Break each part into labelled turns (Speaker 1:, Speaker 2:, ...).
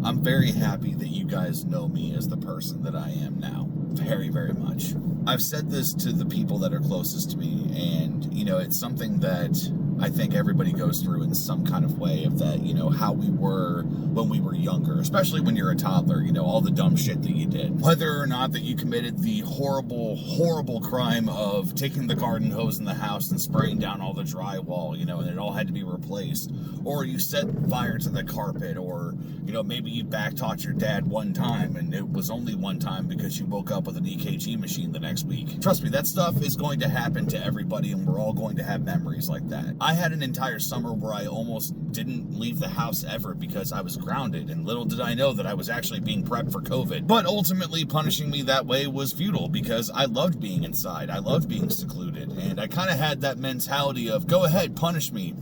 Speaker 1: I'm very happy that you guys know me as the person that I am now. Very, very much. I've said this to the people that are closest to me, and, you know, it's something that I think everybody goes through in some kind of way, of that, you know, how we were when we were younger, especially when you're a toddler, you know, all the dumb shit that you did. Whether or not that you committed the horrible, horrible crime of taking the garden hose in the house and spraying down all the drywall, you know, and it all had to be replaced, or you set fire to the carpet, or, you know, maybe you backtalked your dad one time and it was only one time because you woke up with an EKG machine the next week. Trust me, that stuff is going to happen to everybody, and we're all going to have memories like that. I had an entire summer where I almost didn't leave the house ever because I was grounded, and little did I know that I was actually being prepped for COVID. But ultimately, punishing me that way was futile, because I loved being inside. I loved being secluded, and I kind of had that mentality of, go ahead, punish me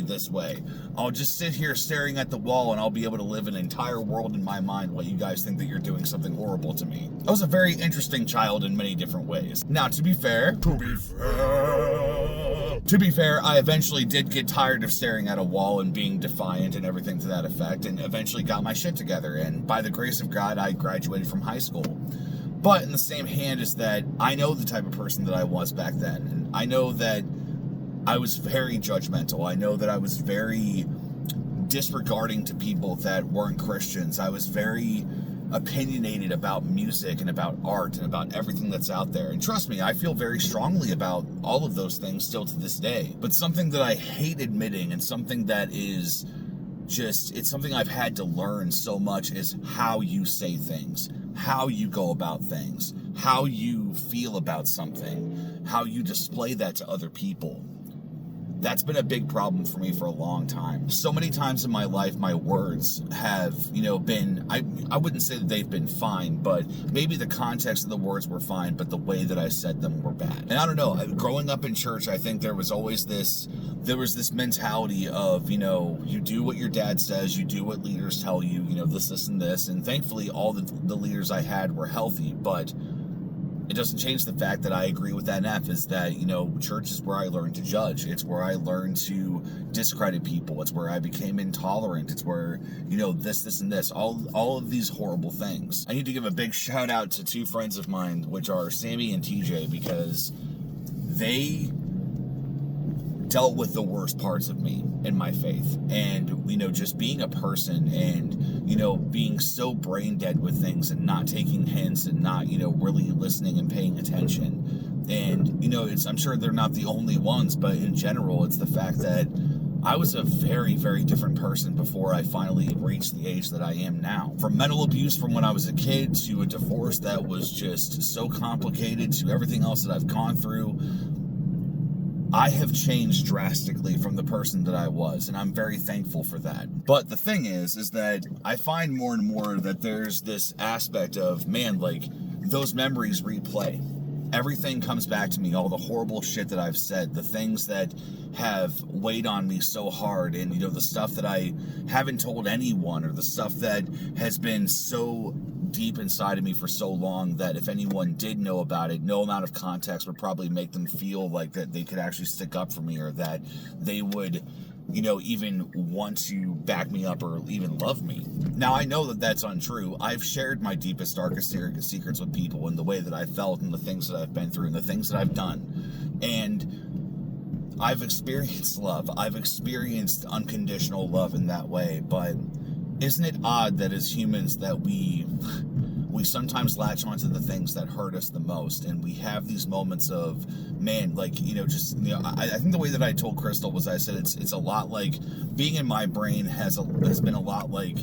Speaker 1: this way. I'll just sit here staring at the wall, and I'll be able to live an entire world in my mind while you guys think that you're doing something horrible to me. I was a very interesting child in many different ways. Now, to be fair, I eventually did get tired of staring at a wall and being defiant and everything to that effect, and eventually got my shit together, and by the grace of God, I graduated from high school. But in the same hand is that I know the type of person that I was back then, and I know that I was very judgmental. I know that I was very disregarding to people that weren't Christians. I was very opinionated about music and about art and about everything that's out there. And trust me, I feel very strongly about all of those things still to this day. But something that I hate admitting, and something that is just, it's something I've had to learn so much, is how you say things, how you go about things, how you feel about something, how you display that to other people. That's been a big problem for me for a long time. So many times in my life, my words have, you know, been, I wouldn't say that they've been fine, but maybe the context of the words were fine, but the way that I said them were bad. And I don't know, growing up in church, I think there was this mentality of, you know, you do what your dad says, you do what leaders tell you, you know, this, and this. And thankfully, all the leaders I had were healthy, but it doesn't change the fact that I agree with that is that, you know, church is where I learned to judge. It's where I learned to discredit people. It's where I became intolerant. It's where, you know, this, and this. All of these horrible things. I need to give a big shout out to two friends of mine, which are Sammy and TJ, because they dealt with the worst parts of me in my faith, and, you know, just being a person, and, you know, being so brain dead with things, and not taking hints, and not, you know, really listening and paying attention. And, you know, I'm sure they're not the only ones, but in general, it's the fact that I was a very, very different person before I finally reached the age that I am now. From mental abuse from when I was a kid, to a divorce that was just so complicated, to everything else that I've gone through, I have changed drastically from the person that I was, and I'm very thankful for that. But the thing is that I find more and more that there's this aspect of, man, like, those memories replay. Everything comes back to me, all the horrible shit that I've said, the things that have weighed on me so hard, and, you know, the stuff that I haven't told anyone, or the stuff that has been so deep inside of me for so long that if anyone did know about it, no amount of context would probably make them feel like that they could actually stick up for me, or that they would, you know, even want to back me up, or even love me. Now, I know that that's untrue. I've shared my deepest, darkest secrets with people, and the way that I felt, and the things that I've been through, and the things that I've done. And I've experienced love. I've experienced unconditional love in that way. But isn't it odd that as humans that we sometimes latch onto the things that hurt us the most, and we have these moments of, man, like, you know, just, you know, I think the way that I told Crystal was, I said it's a lot like being in my brain has been a lot like,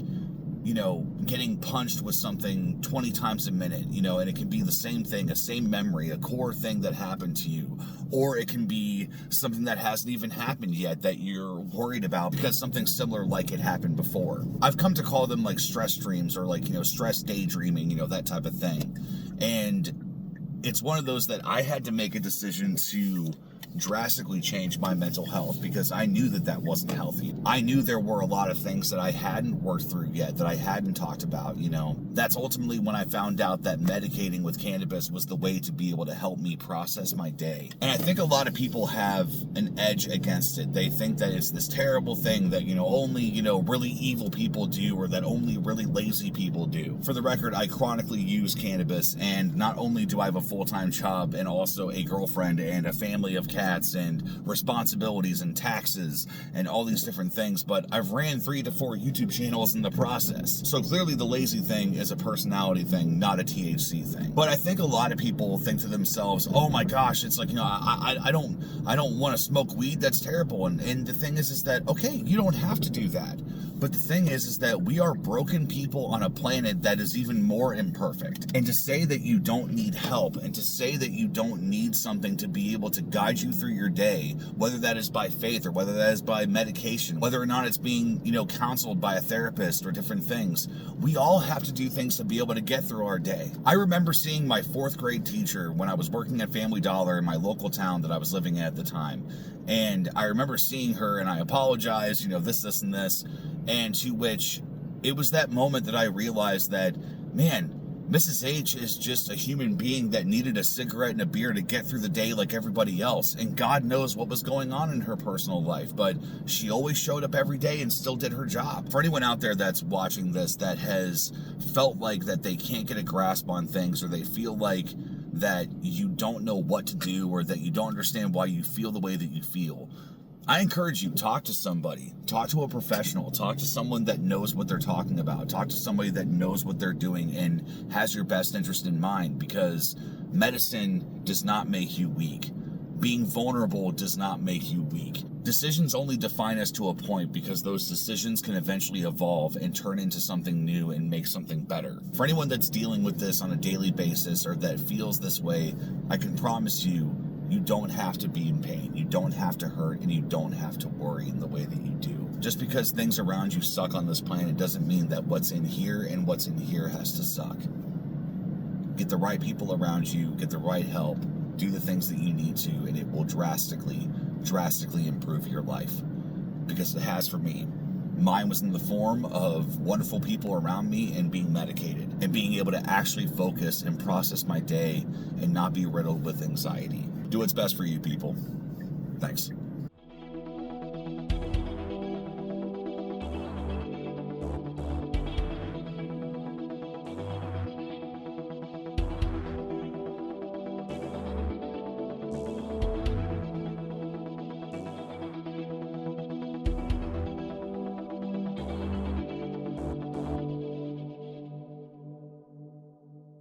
Speaker 1: you know, getting punched with something 20 times a minute, you know, and it can be the same thing, a same memory, a core thing that happened to you, or it can be something that hasn't even happened yet that you're worried about because something similar like it happened before. I've come to call them like stress dreams, or like, you know, stress daydreaming, you know, that type of thing. And it's one of those that I had to make a decision to drastically changed my mental health, because I knew that that wasn't healthy. I knew there were a lot of things that I hadn't worked through yet, that I hadn't talked about, you know. That's ultimately when I found out that medicating with cannabis was the way to be able to help me process my day. And I think a lot of people have an edge against it. They think that it's this terrible thing that, you know, only, you know, really evil people do, or that only really lazy people do. For the record, I chronically use cannabis, and not only do I have a full-time job and also a girlfriend and a family of cats and responsibilities and taxes and all these different things, but I've ran 3 to 4 YouTube channels in the process. So clearly the lazy thing is a personality thing, not a THC thing. But I think a lot of people think to themselves, oh my gosh, it's like, you know, I don't want to smoke weed, that's terrible. And the thing is that, okay, you don't have to do that. But the thing is that we are broken people on a planet that is even more imperfect. And to say that you don't need help, and to say that you don't need something to be able to guide you through your day, whether that is by faith or whether that is by medication, whether or not it's being, you know, counseled by a therapist or different things, we all have to do things to be able to get through our day. I remember seeing my 4th grade teacher when I was working at Family Dollar in my local town that I was living in at the time. And I remember seeing her, and I apologized, you know, this, and this. And to which it was that moment that I realized that, man, Mrs. H is just a human being that needed a cigarette and a beer to get through the day like everybody else. And God knows what was going on in her personal life, but she always showed up every day and still did her job. For anyone out there that's watching this that has felt like that they can't get a grasp on things, or they feel like that you don't know what to do, or that you don't understand why you feel the way that you feel, I encourage you, talk to somebody, talk to a professional, talk to someone that knows what they're talking about, talk to somebody that knows what they're doing and has your best interest in mind, because medicine does not make you weak. Being vulnerable does not make you weak. Decisions only define us to a point, because those decisions can eventually evolve and turn into something new and make something better. For anyone that's dealing with this on a daily basis, or that feels this way, I can promise you, you don't have to be in pain, you don't have to hurt, and you don't have to worry in the way that you do. Just because things around you suck on this planet doesn't mean that what's in here and what's in here has to suck. Get the right people around you, get the right help, do the things that you need to, and it will drastically improve your life. Because it has for me. Mine was in the form of wonderful people around me and being medicated, and being able to actually focus and process my day and not be riddled with anxiety. Do what's best for you, people. Thanks.